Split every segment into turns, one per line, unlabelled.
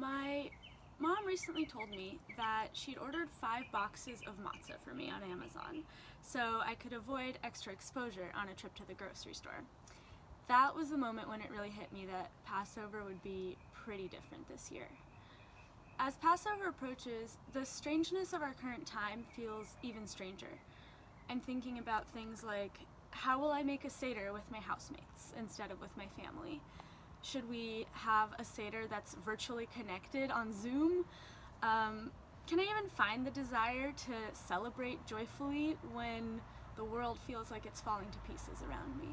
My mom recently told me that she'd ordered 5 boxes of matzah for me on Amazon so I could avoid extra exposure on a trip to the grocery store. That was the moment when it really hit me that Passover would be pretty different this year. As Passover approaches, the strangeness of our current time feels even stranger. I'm thinking about things like, how will I make a Seder with my housemates instead of with my family? Should we have a Seder that's virtually connected on Zoom? Can I even find the desire to celebrate joyfully when the world feels like it's falling to pieces around me?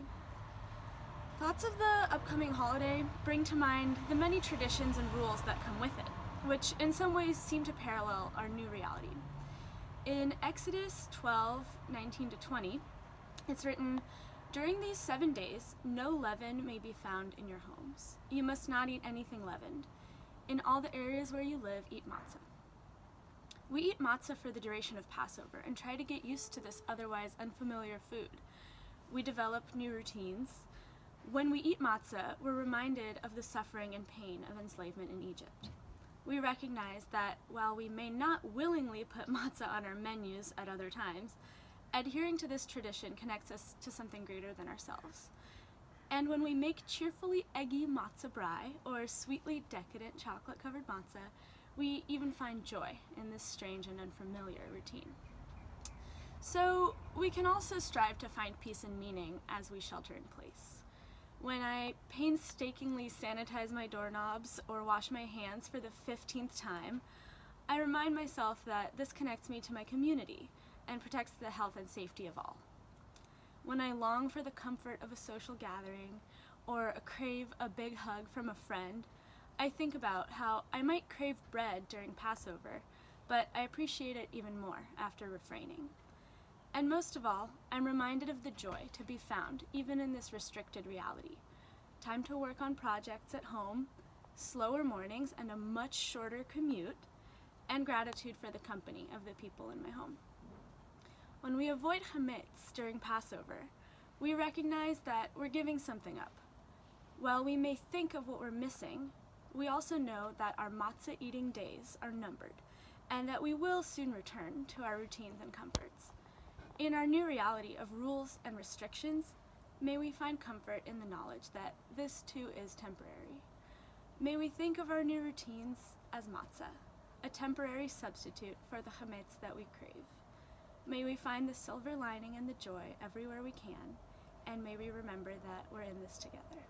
Thoughts of the upcoming holiday bring to mind the many traditions and rules that come with it, which in some ways seem to parallel our new reality. In Exodus 12:19-20, it's written, "During these 7 days, no leaven may be found in your homes. You must not eat anything leavened. In all the areas where you live, eat matzah." We eat matzah for the duration of Passover and try to get used to this otherwise unfamiliar food. We develop new routines. When we eat matzah, we're reminded of the suffering and pain of enslavement in Egypt. We recognize that while we may not willingly put matzah on our menus at other times, adhering to this tradition connects us to something greater than ourselves. And when we make cheerfully eggy matzah brie or sweetly decadent chocolate-covered matzah, we even find joy in this strange and unfamiliar routine. So we can also strive to find peace and meaning as we shelter in place. When I painstakingly sanitize my doorknobs or wash my hands for the 15th time, I remind myself that this connects me to my community and protects the health and safety of all. When I long for the comfort of a social gathering or crave a big hug from a friend, I think about how I might crave bread during Passover, but I appreciate it even more after refraining. And most of all, I'm reminded of the joy to be found even in this restricted reality. Time to work on projects at home, slower mornings and a much shorter commute, and gratitude for the company of the people in my home. When we avoid chametz during Passover, we recognize that we're giving something up. While we may think of what we're missing, we also know that our matzah eating days are numbered, and that we will soon return to our routines and comforts. In our new reality of rules and restrictions, may we find comfort in the knowledge that this too is temporary. May we think of our new routines as matzah, a temporary substitute for the chametz that we crave. May we find the silver lining and the joy everywhere we can, and may we remember that we're in this together.